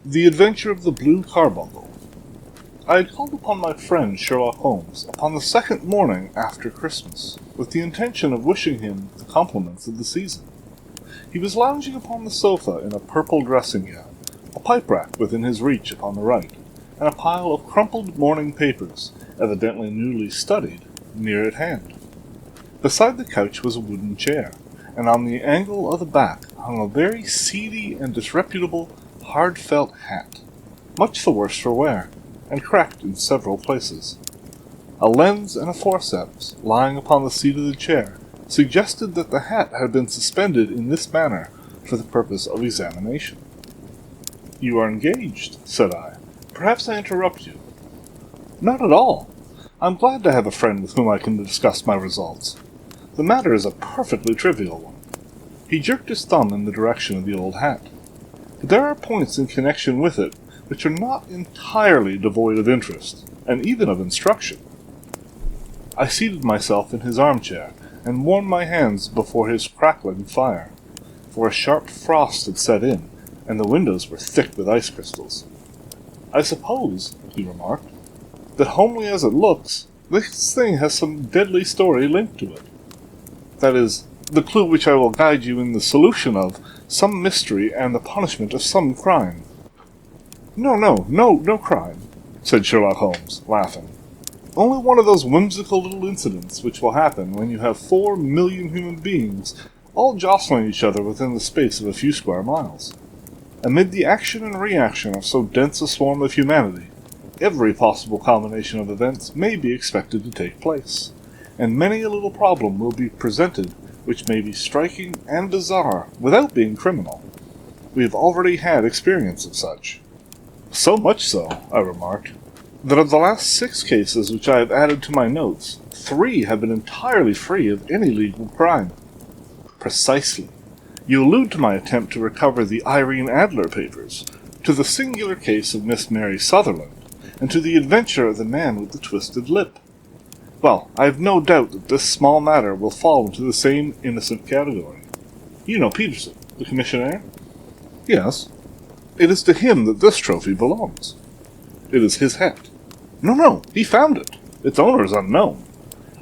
The Adventure of the Blue Carbuncle. I had called upon my friend Sherlock Holmes upon the second morning after Christmas, with the intention of wishing him the compliments of the season. He was lounging upon the sofa in a purple dressing-gown, a pipe-rack within his reach upon the right, and a pile of crumpled morning papers, evidently newly studied, near at hand. Beside the couch was a wooden chair, and on the angle of the back hung a very seedy and disreputable hard felt hat, much the worse for wear, and cracked in several places. A lens and a forceps, lying upon the seat of the chair, suggested that the hat had been suspended in this manner for the purpose of examination. "You are engaged," said I. "Perhaps I interrupt you." "Not at all. I'm glad to have a friend with whom I can discuss my results. The matter is a perfectly trivial one." He jerked his thumb in the direction of the old hat. "But there are points in connection with it which are not entirely devoid of interest, and even of instruction." I seated myself in his armchair, and warmed my hands before his crackling fire, for a sharp frost had set in, and the windows were thick with ice crystals. "I suppose," he remarked, "that homely as it looks, this thing has some deadly story linked to it. That is, the clue which I will guide you in the solution of some mystery and the punishment of some crime." No crime," said Sherlock Holmes, laughing. "Only one of those whimsical little incidents which will happen when you have 4,000,000 human beings all jostling each other within the space of a few square miles. Amid the action and reaction of so dense a swarm of humanity, every possible combination of events may be expected to take place, and many a little problem will be presented which may be striking and bizarre without being criminal. We have already had experience of such." "So much so," I remarked, "that of the last 6 cases which I have added to my notes, 3 have been entirely free of any legal crime." "Precisely. You allude to my attempt to recover the Irene Adler papers, to the singular case of Miss Mary Sutherland, and to the adventure of the man with the twisted lip. Well, I have no doubt that this small matter will fall into the same innocent category. You know Peterson, the commissionaire?" "Yes." "It is to him that this trophy belongs." "It is his hat." No, he found it. Its owner is unknown.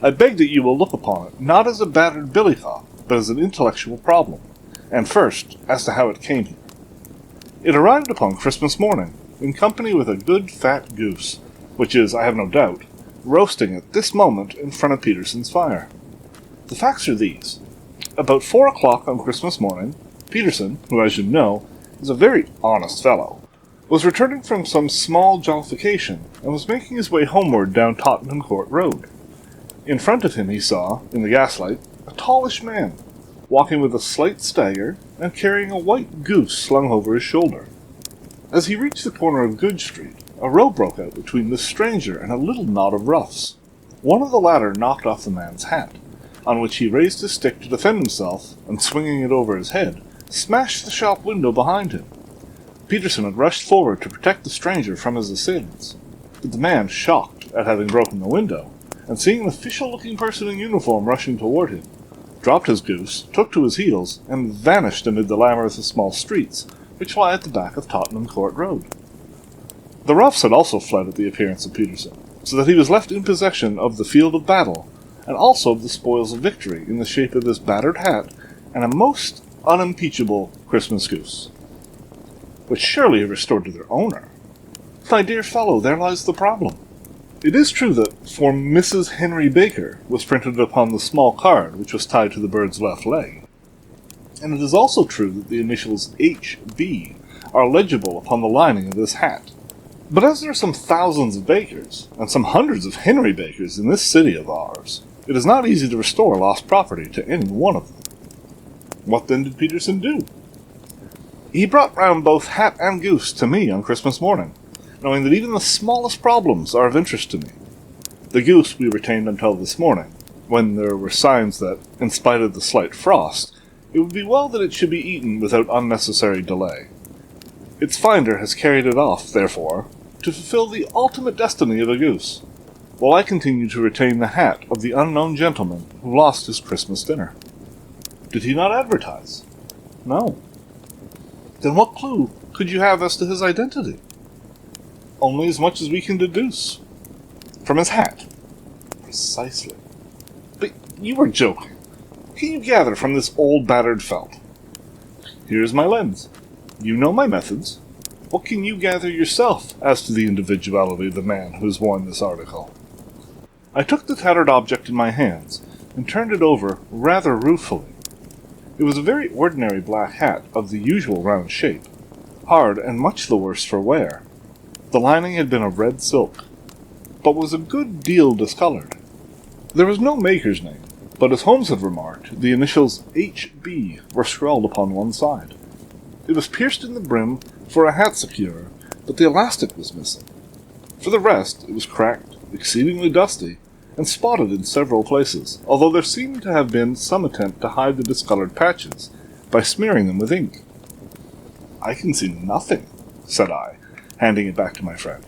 I beg that you will look upon it, not as a battered billycock, but as an intellectual problem. And first, as to how it came here. It arrived upon Christmas morning, in company with a good fat goose, which is, I have no doubt, roasting at this moment in front of Peterson's fire. The facts are these. About 4 o'clock on Christmas morning, Peterson, who, as you know, is a very honest fellow, was returning from some small jollification, and was making his way homeward down Tottenham Court Road. In front of him he saw, in the gaslight, a tallish man, walking with a slight stagger, and carrying a white goose slung over his shoulder. As he reached the corner of Good Street, a row broke out between this stranger and a little knot of roughs. One of the latter knocked off the man's hat, on which he raised his stick to defend himself, and swinging it over his head, smashed the shop window behind him. Peterson had rushed forward to protect the stranger from his assailants, but the man, shocked at having broken the window, and seeing an official-looking person in uniform rushing toward him, dropped his goose, took to his heels, and vanished amid the lamour of the small streets, which lie at the back of Tottenham Court Road. The roughs had also fled at the appearance of Peterson, so that he was left in possession of the field of battle, and also of the spoils of victory in the shape of this battered hat and a most unimpeachable Christmas goose, which surely he restored to their owner. My dear fellow, there lies the problem. It is true that "For Mrs. Henry Baker" was printed upon the small card which was tied to the bird's left leg, and it is also true that the initials H.B. are legible upon the lining of this hat. But as there are some thousands of Bakers, and some hundreds of Henry Bakers in this city of ours, it is not easy to restore lost property to any one of them. What then did Peterson do? He brought round both hat and goose to me on Christmas morning, knowing that even the smallest problems are of interest to me. The goose we retained until this morning, when there were signs that, in spite of the slight frost, it would be well that it should be eaten without unnecessary delay. Its finder has carried it off, therefore, to fulfill the ultimate destiny of a goose, while I continue to retain the hat of the unknown gentleman who lost his Christmas dinner. Did he not advertise? No. Then what clue could you have as to his identity? Only as much as we can deduce. From his hat. Precisely. But you were joking. What can you gather from this old battered felt? Here's my lens. You know my methods. What can you gather yourself as to the individuality of the man who has worn this article? I took the tattered object in my hands and turned it over rather ruefully. It was a very ordinary black hat of the usual round shape, hard and much the worse for wear. The lining had been of red silk, but was a good deal discolored. There was no maker's name, but as Holmes had remarked, the initials H.B. were scrawled upon one side. It was pierced in the brim for a hat securer, but the elastic was missing. For the rest, it was cracked, exceedingly dusty, and spotted in several places, although there seemed to have been some attempt to hide the discolored patches by smearing them with ink. "I can see nothing," said I, handing it back to my friend.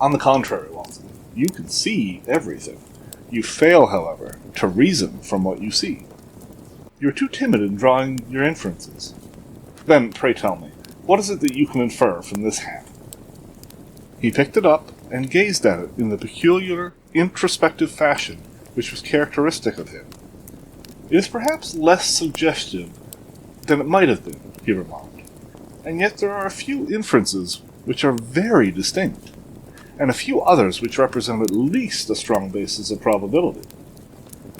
"On the contrary, Watson, you can see everything. You fail, however, to reason from what you see. You are too timid in drawing your inferences. Then, pray tell me, what is it that you can infer from this hat?" He picked it up and gazed at it in the peculiar, introspective fashion which was characteristic of him. "It is perhaps less suggestive than it might have been," he remarked, "and yet there are a few inferences which are very distinct, and a few others which represent at least a strong basis of probability.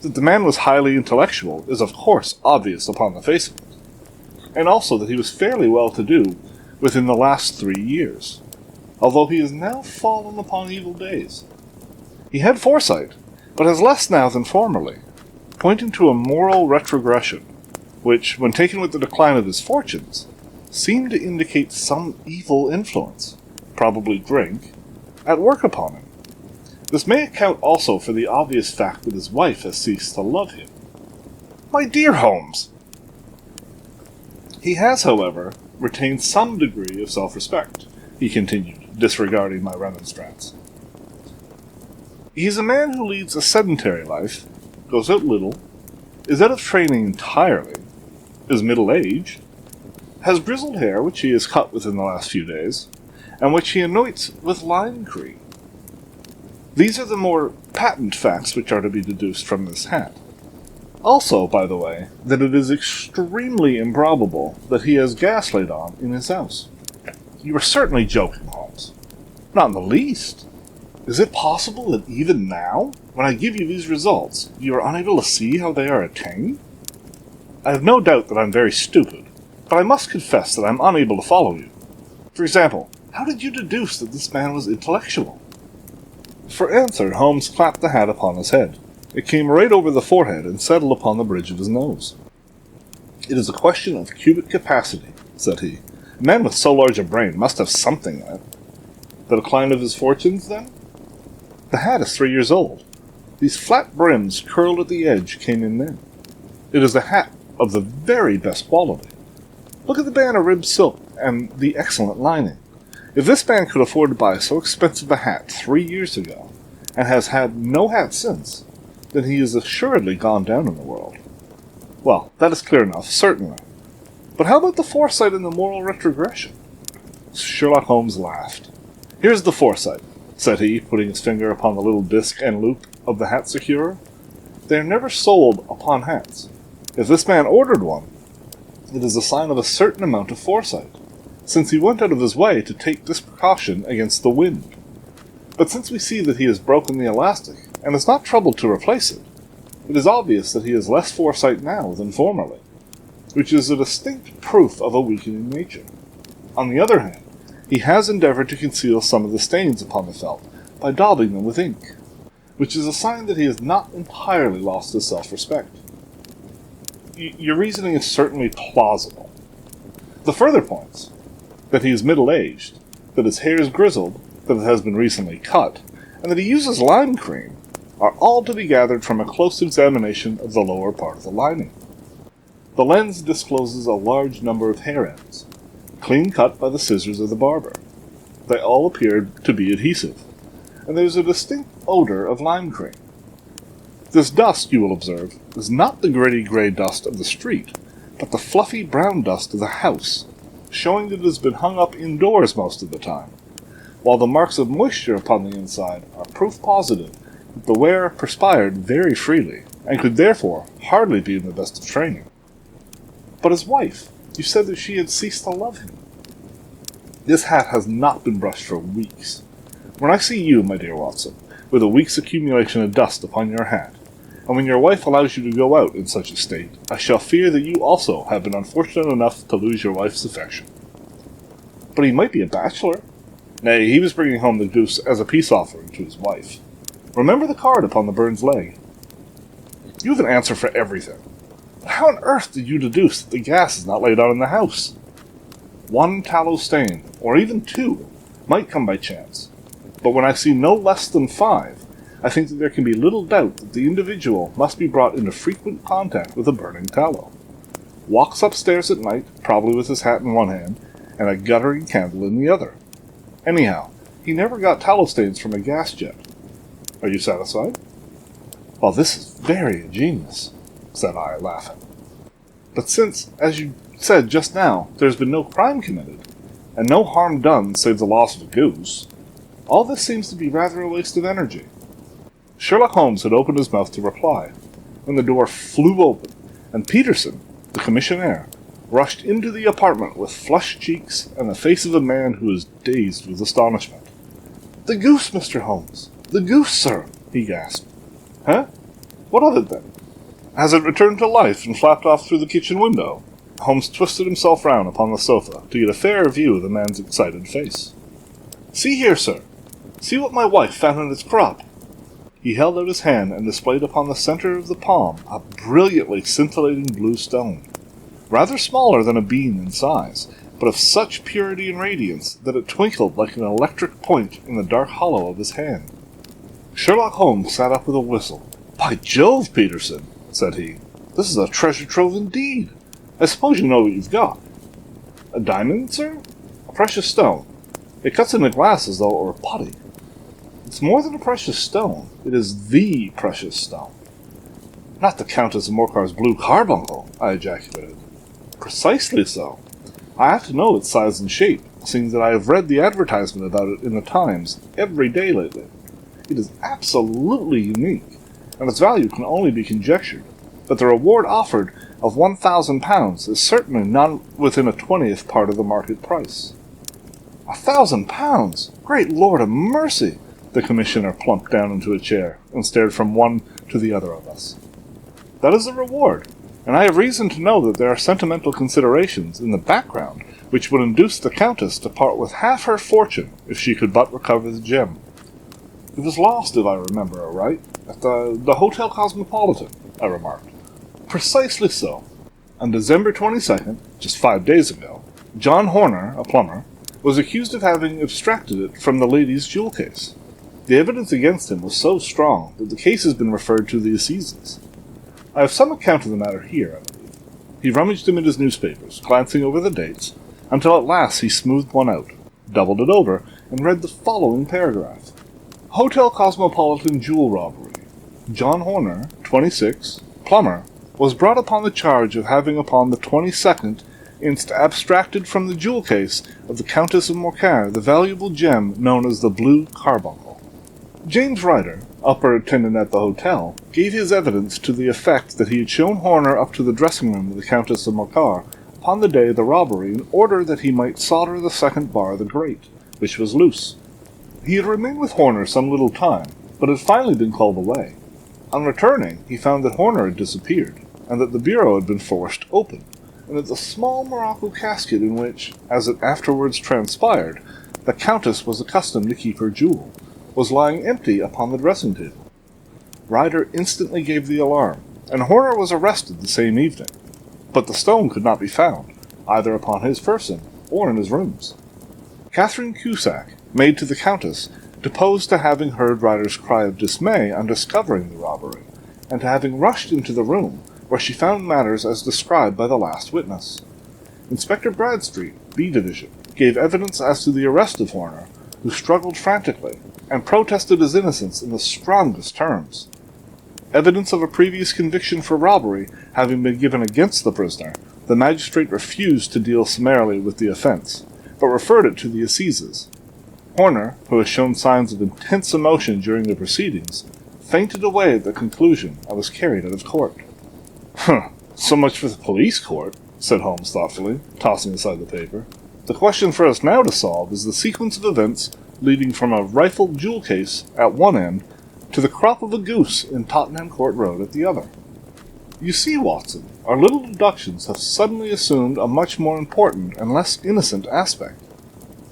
That the man was highly intellectual is of course obvious upon the face of it, and also that he was fairly well-to-do within the last 3 years, although he has now fallen upon evil days. He had foresight, but has less now than formerly, pointing to a moral retrogression, which, when taken with the decline of his fortunes, seemed to indicate some evil influence, probably drink, at work upon him. This may account also for the obvious fact that his wife has ceased to love him." "My dear Holmes!" "He has, however, retained some degree of self-respect," he continued, disregarding my remonstrance. "He is a man who leads a sedentary life, goes out little, is out of training entirely, is middle-aged, has grizzled hair which he has cut within the last few days, and which he anoints with lime cream. These are the more patent facts which are to be deduced from this hat. Also, by the way, that it is extremely improbable that he has gas laid on in his house." "You are certainly joking, Holmes." "Not in the least. Is it possible that even now, when I give you these results, you are unable to see how they are attained? I have no doubt that I am very stupid, but I must confess that I am unable to follow you. For example, how did you deduce that this man was intellectual?" For answer, Holmes clapped the hat upon his head. It came right over the forehead and settled upon the bridge of his nose. "It is a question of cubic capacity," said he. "A man with so large a brain must have something in it." "The decline of his fortunes, then?" "The hat is 3 years old. These flat brims curled at the edge came in then. It is a hat of the very best quality. Look at the band of ribbed silk and the excellent lining. If this man could afford to buy so expensive a hat 3 years ago, and has had no hat since, then he has assuredly gone down in the world. Well, that is clear enough, certainly. But how about the foresight and the moral retrogression?" Sherlock Holmes laughed. "Here's the foresight," said he, putting his finger upon the little disc and loop of the hat securer. "They are never sold upon hats. If this man ordered one, it is a sign of a certain amount of foresight, since he went out of his way to take this precaution against the wind. But since we see that he has broken the elastic, and is not troubled to replace it, it is obvious that he has less foresight now than formerly, which is a distinct proof of a weakening nature. On the other hand, he has endeavored to conceal some of the stains upon the felt by daubing them with ink, which is a sign that he has not entirely lost his self-respect. Your reasoning is certainly plausible. The further points, that he is middle-aged, that his hair is grizzled, that it has been recently cut, and that he uses lime cream, are all to be gathered from a close examination of the lower part of the lining. The lens discloses a large number of hair ends, clean cut by the scissors of the barber. They all appear to be adhesive, and there is a distinct odor of lime cream. This dust, you will observe, is not the gritty grey dust of the street, but the fluffy brown dust of the house, showing that it has been hung up indoors most of the time, while the marks of moisture upon the inside are proof positive that the wearer perspired very freely, and could therefore hardly be in the best of training. But his wife, you said that she had ceased to love him. This hat has not been brushed for weeks. When I see you, my dear Watson, with a week's accumulation of dust upon your hat, and when your wife allows you to go out in such a state, I shall fear that you also have been unfortunate enough to lose your wife's affection. But he might be a bachelor. Nay, he was bringing home the goose as a peace offering to his wife. Remember the card upon the bird's leg. You have an answer for everything. But how on earth did you deduce that the gas is not laid on in the house? One tallow stain, or even two, might come by chance. But when I see no less than 5, I think that there can be little doubt that the individual must be brought into frequent contact with a burning tallow. Walks upstairs at night, probably with his hat in one hand, and a guttering candle in the other. Anyhow, he never got tallow stains from a gas jet. Are you satisfied? Well, this is very ingenious, said I, laughing. But since, as you said just now, there has been no crime committed, and no harm done save the loss of a goose, all this seems to be rather a waste of energy. Sherlock Holmes had opened his mouth to reply, when the door flew open, and Peterson, the commissionaire, rushed into the apartment with flushed cheeks and the face of a man who was dazed with astonishment. "The goose, Mr. Holmes! The goose, sir!" he gasped. "Huh? What of it, then? Has it returned to life and flapped off through the kitchen window?" Holmes twisted himself round upon the sofa to get a fairer view of the man's excited face. "See here, sir! See what my wife found in its crop!" He held out his hand and displayed upon the center of the palm a brilliantly scintillating blue stone, rather smaller than a bean in size, but of such purity and radiance that it twinkled like an electric point in the dark hollow of his hand. Sherlock Holmes sat up with a whistle. "By Jove, Peterson," said he, "this is a treasure trove indeed. I suppose you know what you've got." "A diamond, sir? A precious stone. It cuts into glass as though it were putty." "It's more than a precious stone. It is the precious stone." "Not the Countess of Morcar's blue carbuncle," I ejaculated. "Precisely so. I have to know its size and shape, seeing that I have read the advertisement about it in the Times every day lately. It is absolutely unique, and its value can only be conjectured, but the reward offered of £1,000 is certainly not within a 20th part of the market price." £1,000! Great Lord of mercy! The commissioner plumped down into a chair and stared from one to the other of us. "That is the reward, and I have reason to know that there are sentimental considerations in the background which would induce the Countess to part with half her fortune if she could but recover the gem. It was lost, if I remember aright, at the Hotel Cosmopolitan," I remarked. "Precisely so. On December 22nd, just 5 days ago, John Horner, a plumber, was accused of having abstracted it from the lady's jewel case. The evidence against him was so strong that the case has been referred to the Assizes. I have some account of the matter here, I believe." He rummaged amid his newspapers, glancing over the dates, until at last he smoothed one out, doubled it over, and read the following paragraph. "Hotel Cosmopolitan jewel robbery. John Horner, 26, plumber, was brought upon the charge of having upon the 22nd inst abstracted from the jewel case of the Countess of Morcar the valuable gem known as the blue carbuncle. James Ryder, upper attendant at the hotel, gave his evidence to the effect that he had shown Horner up to the dressing-room of the Countess of Morcar upon the day of the robbery in order that he might solder the second bar of the grate, which was loose. He had remained with Horner some little time, but had finally been called away. On returning, he found that Horner had disappeared, and that the bureau had been forced open, and that the small morocco casket in which, as it afterwards transpired, the Countess was accustomed to keep her jewel, was lying empty upon the dressing-table. Ryder instantly gave the alarm, and Horner was arrested the same evening, but the stone could not be found, either upon his person or in his rooms. Catherine Cusack, maid to the Countess, deposed to having heard Ryder's cry of dismay on discovering the robbery, and to having rushed into the room, where she found matters as described by the last witness. Inspector Bradstreet, B Division, gave evidence as to the arrest of Horner, who struggled frantically, and protested his innocence in the strongest terms. Evidence of a previous conviction for robbery having been given against the prisoner, The magistrate refused to deal summarily with the offence, but referred it to the assizes. Horner, who has shown signs of intense emotion during the proceedings, fainted away at the conclusion and was carried out of court. "Huh, so much for the police court," said Holmes thoughtfully, tossing aside the paper. "The question for us now to solve is the sequence of events leading from a rifled jewel case at one end to the crop of a goose in Tottenham Court Road at the other. You see, Watson, our little deductions have suddenly assumed a much more important and less innocent aspect.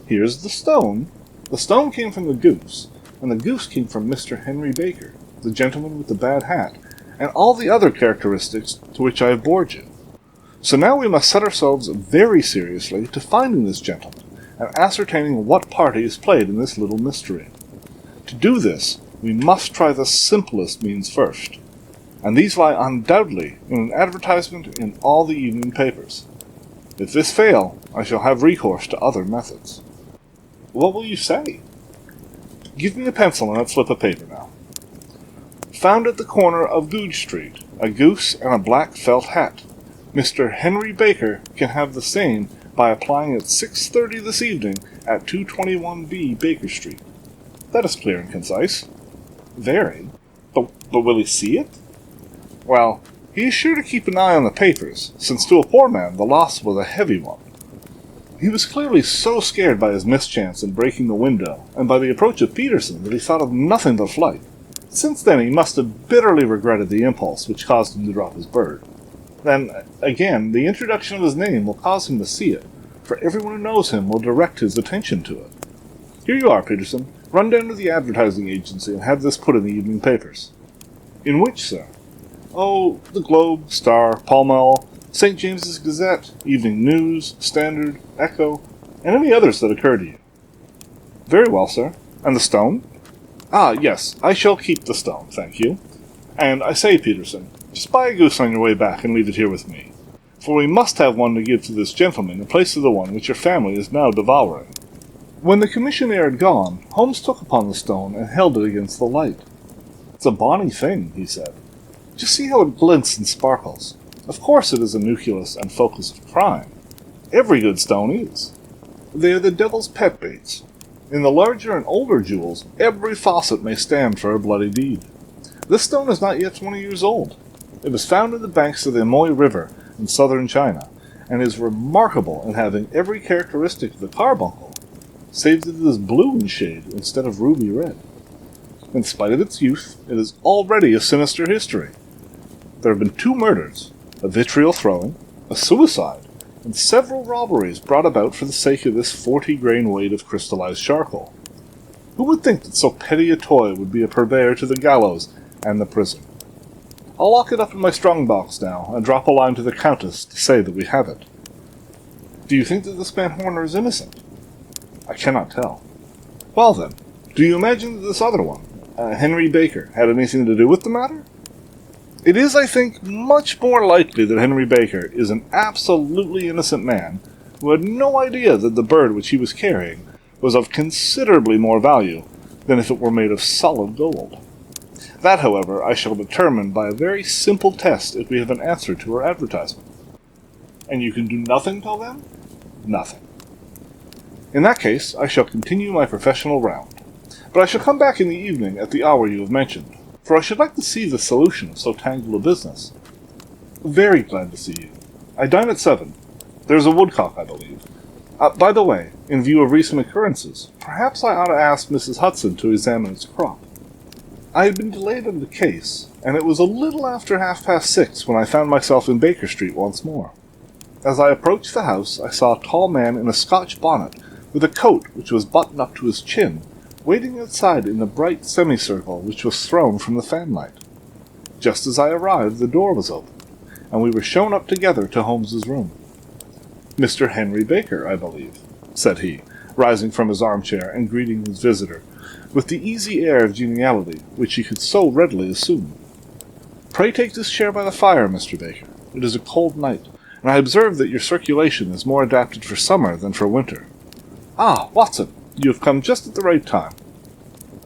Here's the stone. The stone came from the goose, and the goose came from Mr. Henry Baker, the gentleman with the bad hat, and all the other characteristics to which I have bored you. So now we must set ourselves very seriously to finding this gentleman, and ascertaining what part he has played in this little mystery. To do this, we must try the simplest means first, and these lie undoubtedly in an advertisement in all the evening papers. If this fail, I shall have recourse to other methods." "What will you say?" "Give me a pencil and a slip of paper now. Found at the corner of Goodge Street, a goose and a black felt hat. Mr. Henry Baker can have the same by applying at 6:30 this evening at 221B Baker Street. That is clear and concise." "Very. But will he see it?" "Well, he is sure to keep an eye on the papers, since to a poor man the loss was a heavy one. He was clearly so scared by his mischance in breaking the window, and by the approach of Peterson, that he thought of nothing but flight. Since then he must have bitterly regretted the impulse which caused him to drop his bird. Then, again, the introduction of his name will cause him to see it, for everyone who knows him will direct his attention to it. Here you are, Peterson. Run down to the advertising agency and have this put in the evening papers." "In which, sir?" "Oh, the Globe, Star, Pall Mall, St. James's Gazette, Evening News, Standard, Echo, and any others that occur to you." "Very well, sir. And the stone?" "Ah, yes, I shall keep the stone, thank you. And I say, Peterson, just buy a goose on your way back and leave it here with me, for we must have one to give to this gentleman in place of the one which your family is now devouring." When the commissionaire had gone, Holmes took upon the stone and held it against the light. "It's a bonny thing," he said. "Just see how it glints and sparkles. Of course it is a nucleus and focus of crime. Every good stone is. They are the devil's pet baits. In the larger and older jewels, every faucet may stand for a bloody deed. This stone is not yet 20 years old. It was found in the banks of the Amoy River in southern China, and is remarkable in having every characteristic of the carbuncle, save that it is blue in shade instead of ruby red. In spite of its youth, it is already a sinister history. There have been 2 murders, a vitriol throwing, a suicide, and several robberies brought about for the sake of this 40-grain weight of crystallized charcoal. Who would think that so petty a toy would be a purveyor to the gallows and the prison? I'll lock it up in my strong-box now, and drop a line to the Countess to say that we have it. Do you think that this man Horner is innocent?" "I cannot tell." "Well then, do you imagine that this other one, Henry Baker, had anything to do with the matter?" "It is, I think, much more likely that Henry Baker is an absolutely innocent man who had no idea that the bird which he was carrying was of considerably more value than if it were made of solid gold. That, however, I shall determine by a very simple test if we have an answer to our advertisement." "And you can do nothing till then?" "Nothing." "In that case, I shall continue my professional round. But I shall come back in the evening at the hour you have mentioned, for I should like to see the solution of so tangled a business." "Very glad to see you. I dine at 7. There's a woodcock, I believe. By the way, in view of recent occurrences, perhaps I ought to ask Mrs. Hudson to examine its crop." I had been delayed on the case, and it was a little after 6:30 when I found myself in Baker Street once more. As I approached the house, I saw a tall man in a Scotch bonnet, with a coat which was buttoned up to his chin, waiting outside in the bright semicircle which was thrown from the fanlight. Just as I arrived, the door was opened, and we were shown up together to Holmes's room. "Mr. Henry Baker, I believe," said he, rising from his armchair and greeting his visitor, with the easy air of geniality which he could so readily assume. "Pray take this chair by the fire, Mr. Baker. It is a cold night, and I observe that your circulation is more adapted for summer than for winter. Ah, Watson, you have come just at the right time.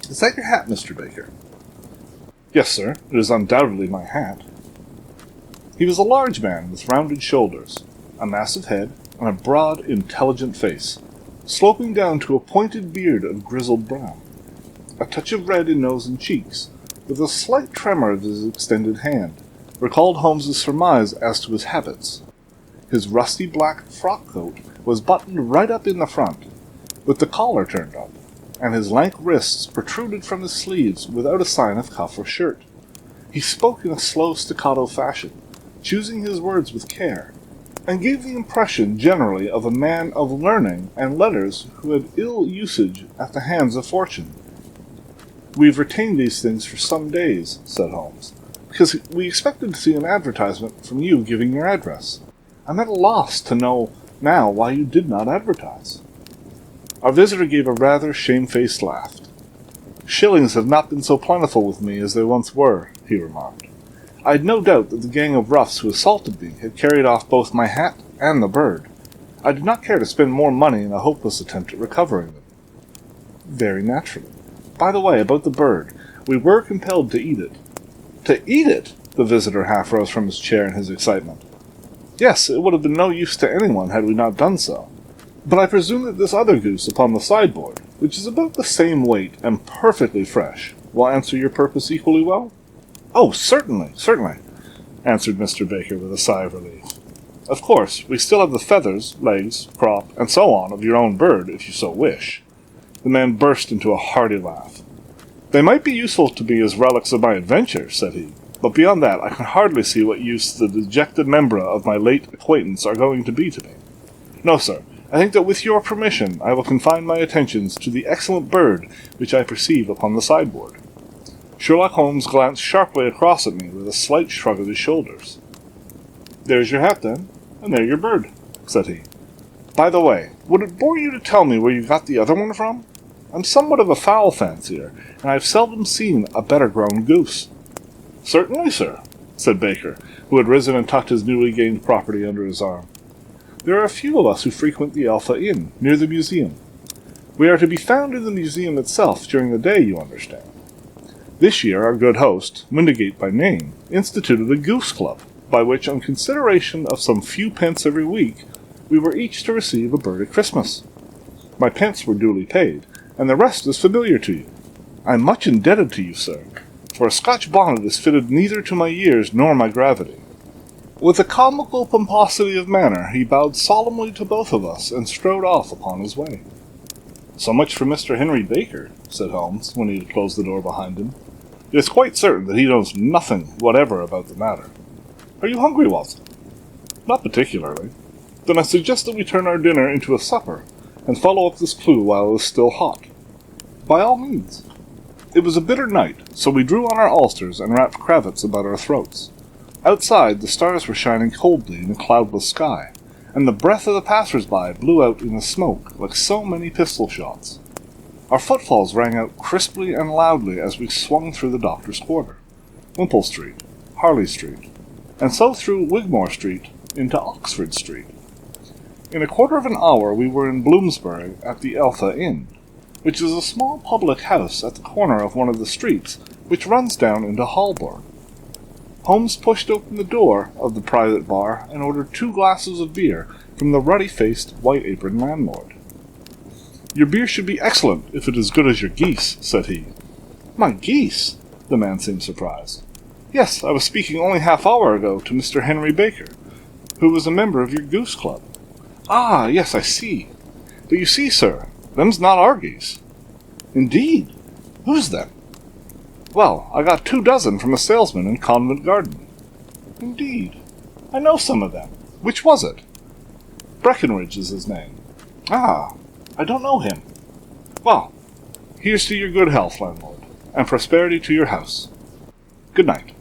Is that your hat, Mr. Baker?" "Yes, sir, it is undoubtedly my hat." He was a large man with rounded shoulders, a massive head, and a broad, intelligent face, sloping down to a pointed beard of grizzled brown. A touch of red in nose and cheeks, with a slight tremor of his extended hand, recalled Holmes's surmise as to his habits. His rusty black frock coat was buttoned right up in the front, with the collar turned up, and his lank wrists protruded from his sleeves without a sign of cuff or shirt. He spoke in a slow staccato fashion, choosing his words with care, and gave the impression generally of a man of learning and letters who had ill usage at the hands of fortune. "We've retained these things for some days," said Holmes, "because we expected to see an advertisement from you giving your address. I'm at a loss to know now why you did not advertise." Our visitor gave a rather shamefaced laugh. "Shillings have not been so plentiful with me as they once were," he remarked. "I had no doubt that the gang of roughs who assaulted me had carried off both my hat and the bird. I did not care to spend more money in a hopeless attempt at recovering them." "Very naturally. By the way, about the bird, we were compelled to eat it." "To eat it?" The visitor half rose from his chair in his excitement. "Yes, it would have been no use to anyone had we not done so. But I presume that this other goose upon the sideboard, which is about the same weight and perfectly fresh, will answer your purpose equally well?" "Oh, certainly, certainly," answered Mr. Baker with a sigh of relief. "Of course, we still have the feathers, legs, crop, and so on of your own bird, if you so wish." The man burst into a hearty laugh. "They might be useful to me as relics of my adventure," said he, "but beyond that I can hardly see what use the dejected membra of my late acquaintance are going to be to me. No, sir, I think that with your permission I will confine my attentions to the excellent bird which I perceive upon the sideboard." Sherlock Holmes glanced sharply across at me with a slight shrug of his shoulders. "There's your hat, then, and there your bird," said he. "By the way, would it bore you to tell me where you got the other one from? I'm somewhat of a fowl fancier, and I have seldom seen a better-grown goose." "Certainly, sir," said Baker, who had risen and tucked his newly gained property under his arm. "There are a few of us who frequent the Alpha Inn, near the museum. We are to be found in the museum itself during the day, you understand. This year our good host, Windigate by name, instituted a goose club, by which, on consideration of some few pence every week, we were each to receive a bird at Christmas. My pence were duly paid, and the rest is familiar to you. I am much indebted to you, sir, for a Scotch bonnet is fitted neither to my years nor my gravity." With a comical pomposity of manner, he bowed solemnly to both of us and strode off upon his way. "So much for Mr. Henry Baker," said Holmes, when he had closed the door behind him. "It is quite certain that he knows nothing whatever about the matter. Are you hungry, Watson?" "Not particularly." "Then I suggest that we turn our dinner into a supper, and follow up this clue while it is still hot." "By all means." It was a bitter night, so we drew on our ulsters and wrapped cravats about our throats. Outside, the stars were shining coldly in a cloudless sky, and the breath of the passers-by blew out in the smoke like so many pistol shots. Our footfalls rang out crisply and loudly as we swung through the doctor's quarter, Wimpole Street, Harley Street, and so through Wigmore Street into Oxford Street. In a quarter of an hour we were in Bloomsbury at the Alpha Inn, which is a small public house at the corner of one of the streets which runs down into Holborn. Holmes pushed open the door of the private bar and ordered 2 glasses of beer from the ruddy-faced, white-aproned landlord. "Your beer should be excellent, if it is good as your geese," said he. "My geese?" The man seemed surprised. "Yes, I was speaking only half-hour ago to Mr. Henry Baker, who was a member of your goose club." "Ah, yes, I see. But you see, sir, them's not our geese." "Indeed? Whose then?" "Well, I got 2 dozen from a salesman in Covent Garden." "Indeed? I know some of them. Which was it?" "Breckenridge is his name." "Ah, I don't know him." "Well, here's to your good health, landlord, and prosperity to your house. Good night.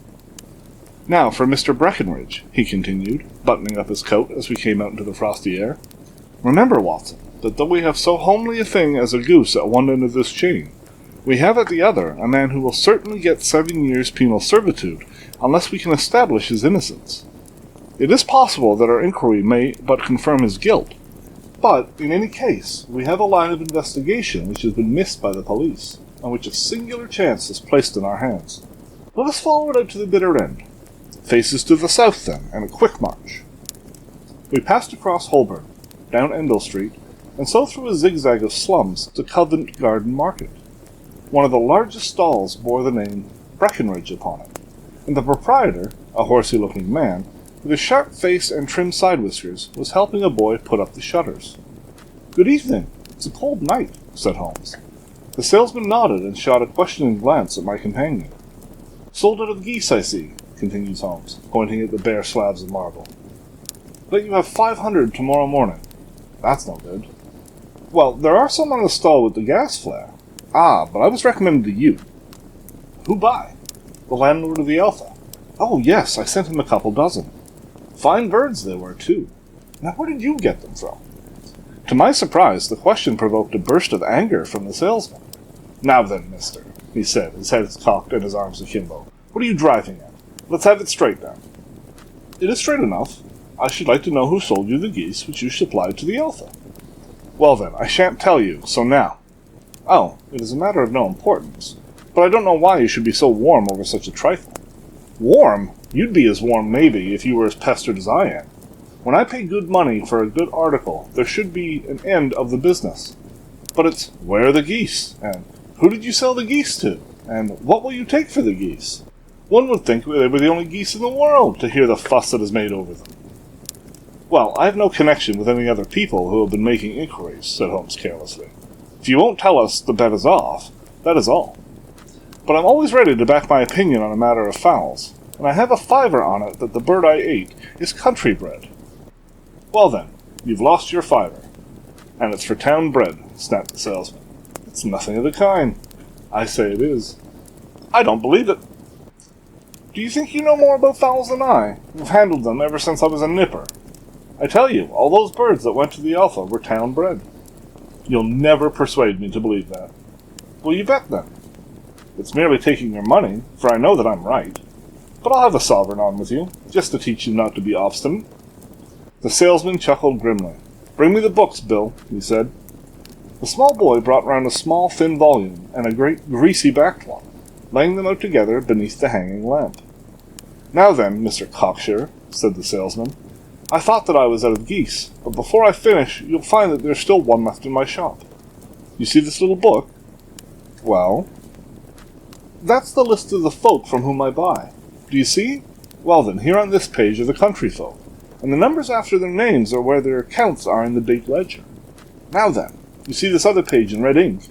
Now for Mr. Breckenridge," he continued, buttoning up his coat as we came out into the frosty air. "Remember, Watson, that though we have so homely a thing as a goose at one end of this chain, we have at the other a man who will certainly get 7 years' penal servitude unless we can establish his innocence. It is possible that our inquiry may but confirm his guilt, but, in any case, we have a line of investigation which has been missed by the police, and which a singular chance has placed in our hands. Let us follow it out to the bitter end. Faces to the south, then, and a quick march." We passed across Holborn, down Endell Street, and so through a zigzag of slums to Covent Garden Market. One of the largest stalls bore the name Breckenridge upon it, and the proprietor, a horsey-looking man, with a sharp face and trim side whiskers, was helping a boy put up the shutters. "Good evening. It's a cold night," said Holmes. The salesman nodded and shot a questioning glance at my companion. "Sold out of geese, I see," continues Holmes, pointing at the bare slabs of marble. "Bet you have 500 tomorrow morning." "That's no good." "Well, there are some on the stall with the gas flare." "Ah, but I was recommended to you." "Who by?" "The landlord of the Alpha." "Oh, yes, I sent him a couple dozen." "Fine birds they were, too. Now where did you get them from?" To my surprise, the question provoked a burst of anger from the salesman. "Now then, mister," he said, his head cocked and his arms akimbo, "what are you driving at? Let's have it straight then." "It is straight enough. I should like to know who sold you the geese which you supplied to the Alpha." "Well then, I shan't tell you, so now." "Oh, it is a matter of no importance. But I don't know why you should be so warm over such a trifle." "Warm? You'd be as warm, maybe, if you were as pestered as I am. When I pay good money for a good article, there should be an end of the business. But it's, where are the geese? And who did you sell the geese to? And what will you take for the geese? One would think they were the only geese in the world, to hear the fuss that is made over them." "Well, I have no connection with any other people who have been making inquiries," said Holmes carelessly. "If you won't tell us, the bet is off. That is all. But I'm always ready to back my opinion on a matter of fowls, and I have a fiver on it that the bird I ate is country bred." "Well then, you've lost your fiver. And it's for town bred," snapped the salesman. "It's nothing of the kind." "I say it is." "I don't believe it." "Do you think you know more about fowls than I? You've handled them ever since I was a nipper. I tell you, all those birds that went to the Alpha were town bred." "You'll never persuade me to believe that." "Will you bet then?" "It's merely taking your money, for I know that I'm right. But I'll have a sovereign on with you, just to teach you not to be obstinate." The salesman chuckled grimly. "Bring me the books, Bill," he said. The small boy brought round a small, thin volume, and a great, greasy-backed one, laying them out together beneath the hanging lamp. "Now then, Mr. Cocksure," said the salesman, "I thought that I was out of geese, but before I finish, you'll find that there's still one left in my shop. You see this little book?" "Well?" "That's the list of the folk from whom I buy. Do you see? Well then, here on this page are the country folk, and the numbers after their names are where their accounts are in the big ledger. Now then, you see this other page in red ink?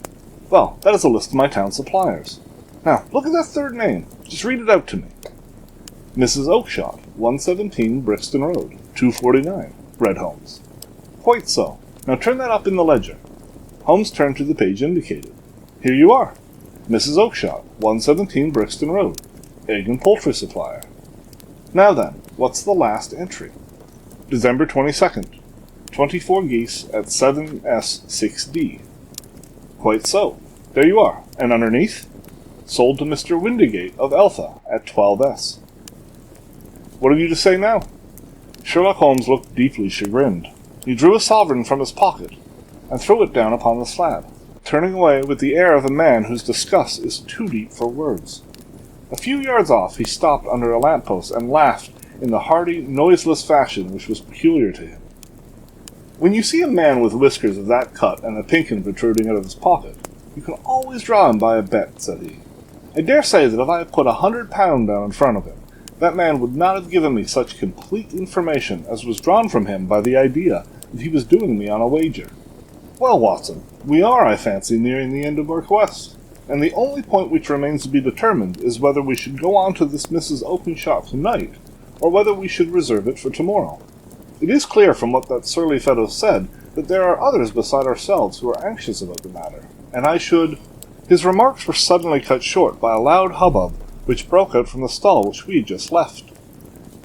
Well, that is a list of my town suppliers. Now, look at that third name. Just read it out to me." "Mrs. Oakshott, 117 Brixton Road, 249, read Holmes. "Quite so. Now turn that up in the ledger." Holmes turned to the page indicated. "Here you are. Mrs. Oakshott, 117 Brixton Road, egg and poultry supplier. Now then, what's the last entry? December 22nd, 24 geese at 7S6D. "Quite so. There you are. And underneath? Sold to Mr. Windigate of Alpha at 12S. What have you to say now?" Sherlock Holmes looked deeply chagrined. He drew a sovereign from his pocket and threw it down upon the slab, turning away with the air of a man whose disgust is too deep for words. A few yards off he stopped under a lamp-post and laughed in the hearty, noiseless fashion which was peculiar to him. "When you see a man with whiskers of that cut and a pink-un protruding out of his pocket, you can always draw him by a bet," said he. "I dare say that if I had put £100 down in front of him, that man would not have given me such complete information as was drawn from him by the idea that he was doing me on a wager. Well, Watson, we are, I fancy, nearing the end of our quest, and the only point which remains to be determined is whether we should go on to this Mrs. Oakshott tonight, or whether we should reserve it for tomorrow. It is clear from what that surly fellow said that there are others beside ourselves who are anxious about the matter, and I should—" His remarks were suddenly cut short by a loud hubbub which broke out from the stall which we had just left.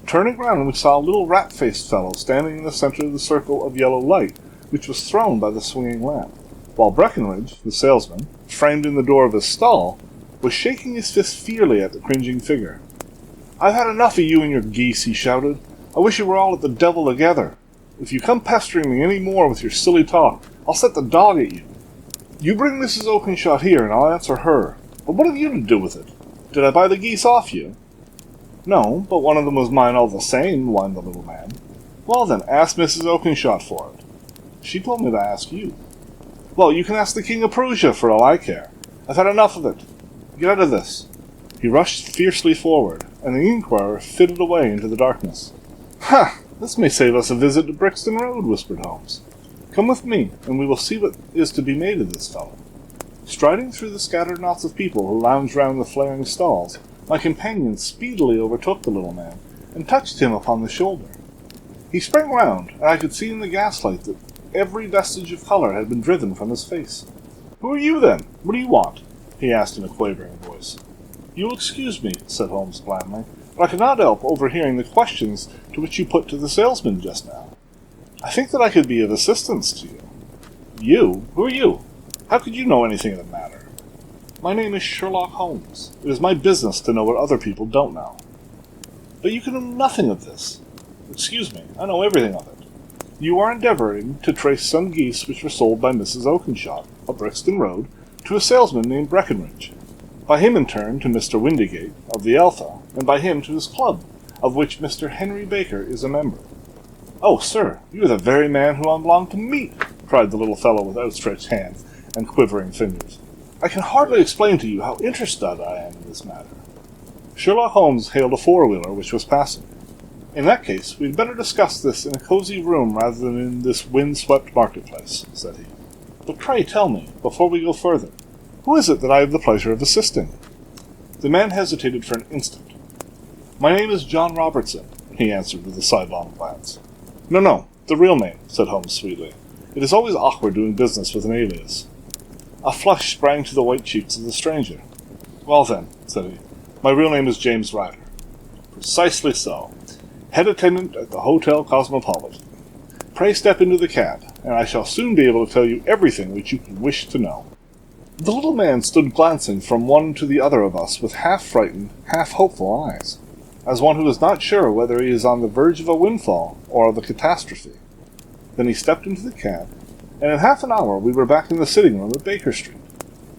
Turning round, we saw a little rat-faced fellow standing in the centre of the circle of yellow light which was thrown by the swinging lamp, while Breckenridge, the salesman, framed in the door of his stall, was shaking his fist fiercely at the cringing figure. "I've had enough of you and your geese," he shouted. "I wish you were all at the devil together. If you come pestering me any more with your silly talk, I'll set the dog at you. You bring Mrs. Oakshott here, and I'll answer her. But what have you to do with it? Did I buy the geese off you?" "No, but one of them was mine all the same," whined the little man. Well then, ask Mrs. Oakenshaw for it. She told me to ask you. Well, you can ask the King of Prussia for all I care. I've had enough of it. Get out of this. He rushed fiercely forward, and the inquirer fitted away into the darkness. Ha! This may save us a visit to Brixton Road, whispered Holmes. Come with me, and we will see what is to be made of this fellow. Striding through the scattered knots of people who lounged round the flaring stalls, my companion speedily overtook the little man, and touched him upon the shoulder. He sprang round, and I could see in the gaslight that every vestige of colour had been driven from his face. "Who are you, then? What do you want?" he asked in a quavering voice. "You will excuse me," said Holmes blandly, "but I could not help overhearing the questions to which you put to the salesman just now. I think that I could be of assistance to you." "You? Who are you? How could you know anything of the matter?" "My name is Sherlock Holmes. It is my business to know what other people don't know." "But you can know nothing of this." "Excuse me, I know everything of it. You are endeavouring to trace some geese which were sold by Mrs. Oakenshaw, of Brixton Road, to a salesman named Breckenridge. By him in turn to Mr. Windigate, of the Alpha, and by him to his club, of which Mr. Henry Baker is a member." "Oh, sir, you are the very man whom I long to meet," cried the little fellow with outstretched hands and quivering fingers. "I can hardly explain to you how interested I am in this matter." Sherlock Holmes hailed a four-wheeler which was passing. "In that case, we had better discuss this in a cosy room rather than in this wind-swept marketplace," said he. "But pray tell me, before we go further, who is it that I have the pleasure of assisting?" The man hesitated for an instant. "My name is John Robertson," he answered with a sidelong glance. No, the real name," said Holmes sweetly. "It is always awkward doing business with an alias." A flush sprang to the white cheeks of the stranger. "Well then," said he, "my real name is James Ryder." "Precisely so. Head attendant at the Hotel Cosmopolitan. Pray step into the cab, and I shall soon be able to tell you everything which you could wish to know." The little man stood glancing from one to the other of us with half-frightened, half-hopeful eyes, as one who is not sure whether he is on the verge of a windfall or of a catastrophe. Then he stepped into the cab, and in half an hour we were back in the sitting-room at Baker Street.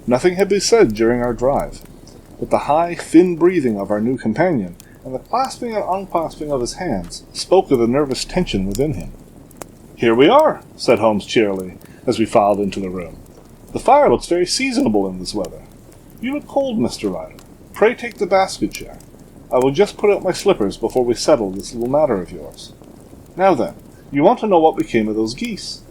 Nothing had been said during our drive, but the high, thin breathing of our new companion and the clasping and unclasping of his hands spoke of the nervous tension within him. "Here we are," said Holmes cheerily, as we filed into the room. "The fire looks very seasonable in this weather. You look cold, Mr. Ryder. Pray take the basket chair. I will just put out my slippers before we settle this little matter of yours. Now then, you want to know what became of those geese?"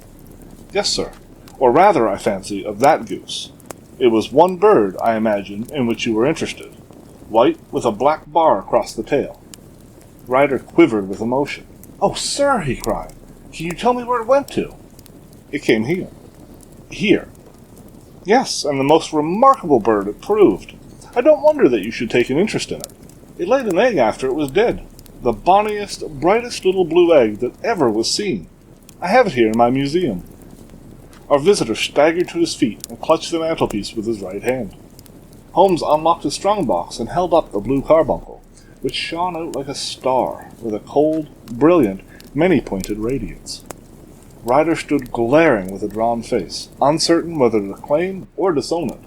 "Yes, sir. Or rather, I fancy, of that goose. It was one bird, I imagine, in which you were interested. White, with a black bar across the tail." Ryder quivered with emotion. "Oh, sir," he cried, "can you tell me where it went to?" "It came here." "Here?" "Yes, and the most remarkable bird it proved. I don't wonder that you should take an interest in it. It laid an egg after it was dead. The bonniest, brightest little blue egg that ever was seen. I have it here in my museum." Our visitor staggered to his feet and clutched the mantelpiece with his right hand. Holmes unlocked his strong-box and held up the blue carbuncle, which shone out like a star, with a cold, brilliant, many-pointed radiance. Ryder stood glaring with a drawn face, uncertain whether to claim or disown it.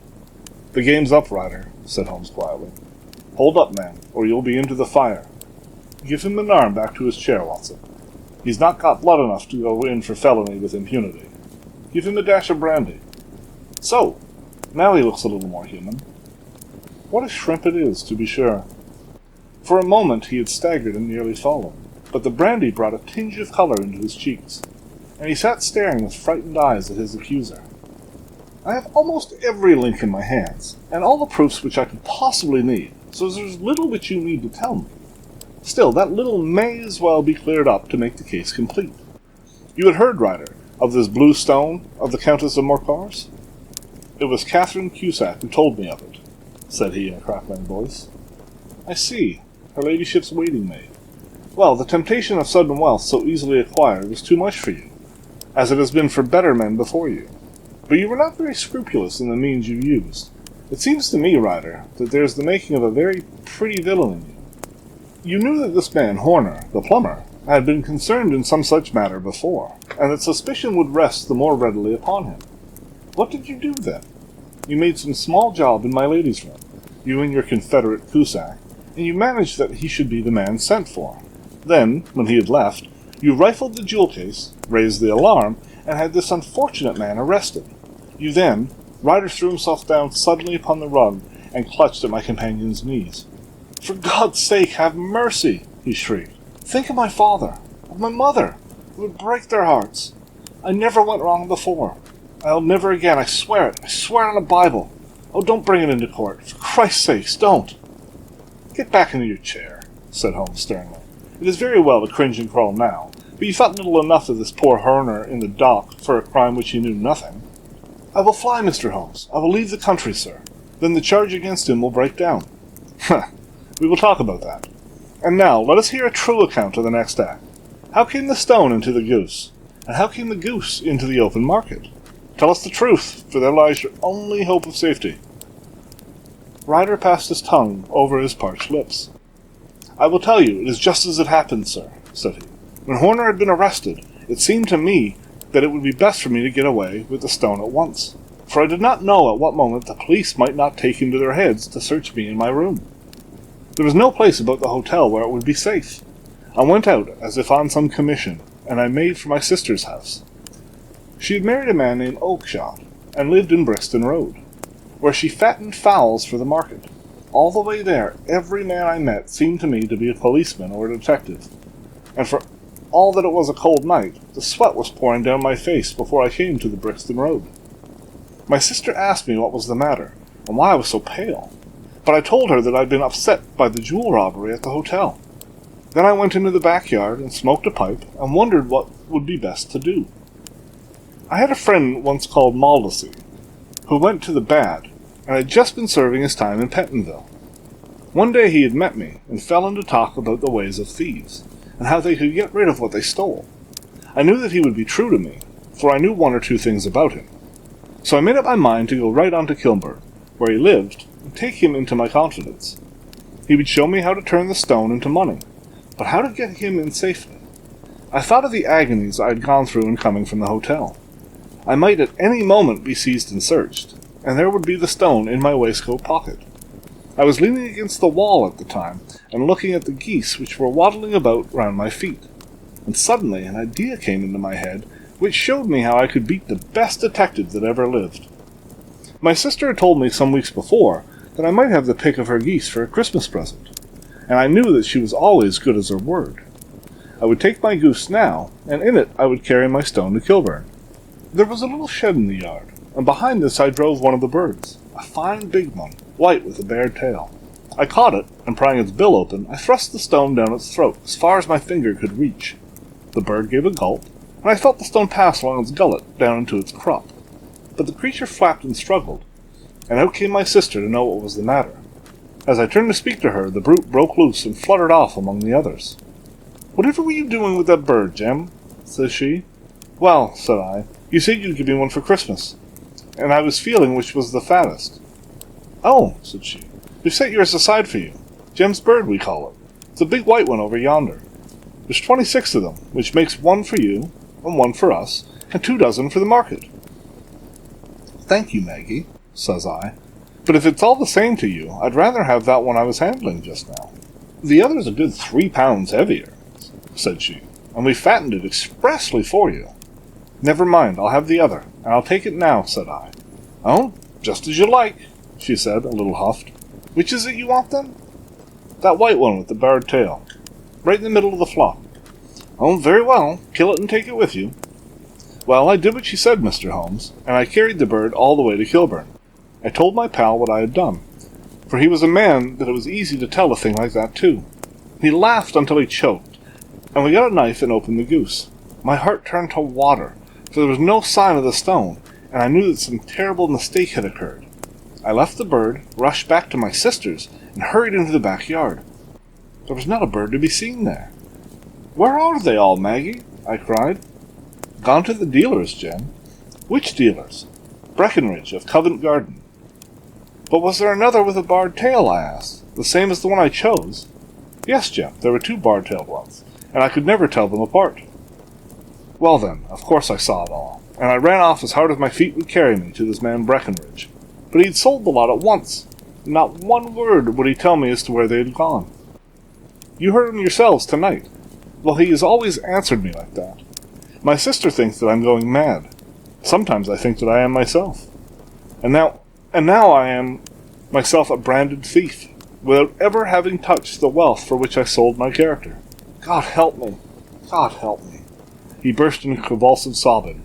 "The game's up, Ryder," said Holmes quietly. "Hold up, man, or you'll be into the fire. Give him an arm back to his chair, Watson. He's not got blood enough to go in for felony with impunity. Give him a dash of brandy. So, now he looks a little more human. What a shrimp it is, to be sure." For a moment he had staggered and nearly fallen, but the brandy brought a tinge of colour into his cheeks, and he sat staring with frightened eyes at his accuser. "I have almost every link in my hands, and all the proofs which I could possibly need, so there's little which you need to tell me. Still, that little may as well be cleared up to make the case complete. You had heard, Ryder, of this blue stone of the Countess of Morcar's?" "It was Catherine Cusack who told me of it," said he in a crackling voice. "I see. Her ladyship's waiting-maid. Well, the temptation of sudden wealth so easily acquired was too much for you, as it has been for better men before you. But you were not very scrupulous in the means you used. It seems to me, Ryder, that there is the making of a very pretty villain in you. You knew that this man, Horner, the plumber, had been concerned in some such matter before, and that suspicion would rest the more readily upon him. What did you do, then? You made some small job in my lady's room, you and your confederate Cusack, and you managed that he should be the man sent for. Then, when he had left, You rifled the jewel case, raised the alarm, and had this unfortunate man arrested. You then, Ryder threw himself down suddenly upon the rug and clutched at my companion's knees. "For God's sake, have mercy!" he shrieked. "Think of my father, of my mother. It would break their hearts. I never went wrong before. I'll never again, I swear it. I swear it on the Bible. Oh, don't bring it into court. For Christ's sakes, don't." "Get back into your chair," said Holmes sternly. "It is very well to cringe and crawl now, but you thought little enough of this poor Horner in the dock for a crime which he knew nothing." "I will fly, Mr. Holmes. I will leave the country, sir. Then the charge against him will break down." "We will talk about that. And now let us hear a true account of the next act. How came the stone into the goose? And how came the goose into the open market? Tell us the truth, for there lies your only hope of safety." Ryder passed his tongue over his parched lips. "I will tell you, it is just as it happened, sir," said he. "When Horner had been arrested, it seemed to me that it would be best for me to get away with the stone at once, for I did not know at what moment the police might not take into their heads to search me in my room. There was no place about the hotel where it would be safe. I went out as if on some commission, and I made for my sister's house. She had married a man named Oakshott, and lived in Brixton Road, where she fattened fowls for the market. All the way there, every man I met seemed to me to be a policeman or a detective, and for all that it was a cold night, the sweat was pouring down my face before I came to the Brixton Road. My sister asked me what was the matter, and why I was so pale, but I told her that I had been upset by the jewel robbery at the hotel. Then I went into the backyard and smoked a pipe, and wondered what would be best to do. I had a friend once called Maldacey, who went to the bad, and had just been serving his time in Pentonville. One day he had met me, and fell into talk about the ways of thieves, and how they could get rid of what they stole. I knew that he would be true to me, for I knew one or two things about him. So I made up my mind to go right on to Kilburn, where he lived, and take him into my confidence. He would show me how to turn the stone into money, but how to get him in safely. I thought of the agonies I had gone through in coming from the hotel. I might at any moment be seized and searched, and there would be the stone in my waistcoat pocket. I was leaning against the wall at the time, and looking at the geese which were waddling about round my feet, and suddenly an idea came into my head which showed me how I could beat the best detective that ever lived. My sister had told me some weeks before that I might have the pick of her geese for a Christmas present, and I knew that she was always good as her word. I would take my goose now, and in it I would carry my stone to Kilburn. There was a little shed in the yard, and behind this I drove one of the birds, a fine big one, white with a bared tail. I caught it, and prying its bill open, I thrust the stone down its throat as far as my finger could reach. The bird gave a gulp, and I felt the stone pass along its gullet down into its crop. But the creature flapped and struggled, and out came my sister to know what was the matter. As I turned to speak to her, the brute broke loose and fluttered off among the others. "Whatever were you doing with that bird, Jem?" says she. "Well," said I, "you said you'd give me one for Christmas, and I was feeling which was the fattest." "Oh," said she, "we've set yours aside for you. Jem's bird, we call it. It's a big white one over yonder. There's 26 of them, which makes one for you, and one for us, and 2 dozen for the market." "Thank you, Maggie," says I, "but if it's all the same to you, I'd rather have that one I was handling just now." "The other's a good 3 pounds heavier," said she, "and we fattened it expressly for you." "Never mind, I'll have the other, and I'll take it now," said I. "Oh, just as you like," she said, a little huffed. "Which is it you want, then?" "That white one with the barred tail, right in the middle of the flock." "Oh, very well, kill it and take it with you." Well, I did what she said, Mr. Holmes, and I carried the bird all the way to Kilburn. I told my pal what I had done, for he was a man that it was easy to tell a thing like that to. He laughed until he choked, and we got a knife and opened the goose. My heart turned to water, for there was no sign of the stone, and I knew that some terrible mistake had occurred. I left the bird, rushed back to my sister's, and hurried into the backyard. There was not a bird to be seen there. "Where are they all, Maggie?" I cried. "Gone to the dealers, Jem." "Which dealers?" "Breckenridge, of Covent Garden." "But was there another with a barred tail?" I asked. "The same as the one I chose?" "Yes, Jem, there were 2 barred-tailed ones, and I could never tell them apart." Well then, of course I saw it all, and I ran off as hard as my feet would carry me to this man Breckenridge. But he'd sold the lot at once. Not one word would he tell me as to where they had gone. You heard him yourselves tonight. Well, he has always answered me like that. My sister thinks that I'm going mad. Sometimes I think that I am myself. And now I am myself a branded thief, without ever having touched the wealth for which I sold my character. God help me! God help me!" He burst into convulsive sobbing,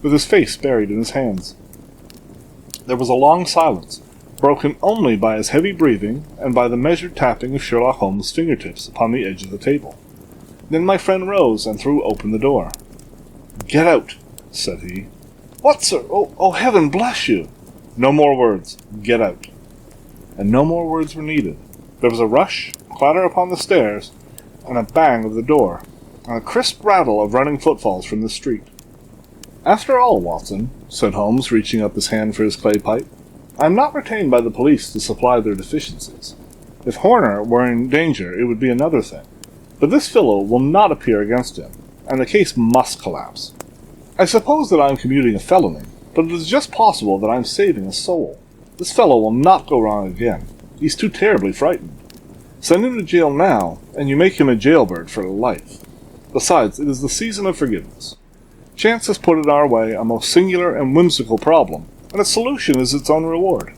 with his face buried in his hands. There was a long silence, broken only by his heavy breathing and by the measured tapping of Sherlock Holmes' fingertips upon the edge of the table. Then my friend rose and threw open the door. "Get out," said he. "What, sir? Oh, heaven bless you!" "No more words. Get out." And no more words were needed. There was a rush, clatter upon the stairs, and a bang of the door, and a crisp rattle of running footfalls from the street. "After all, Watson," said Holmes, reaching up his hand for his clay pipe, "I am not retained by the police to supply their deficiencies. If Horner were in danger, it would be another thing. But this fellow will not appear against him, and the case must collapse. I suppose that I am commuting a felony, but it is just possible that I am saving a soul. This fellow will not go wrong again. He's too terribly frightened. Send him to jail now, and you make him a jailbird for life. Besides, it is the season of forgiveness. Chance has put in our way a most singular and whimsical problem, and its solution is its own reward.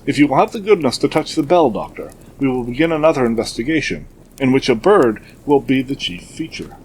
If you will have the goodness to touch the bell, Doctor, we will begin another investigation, in which a bird will be the chief feature."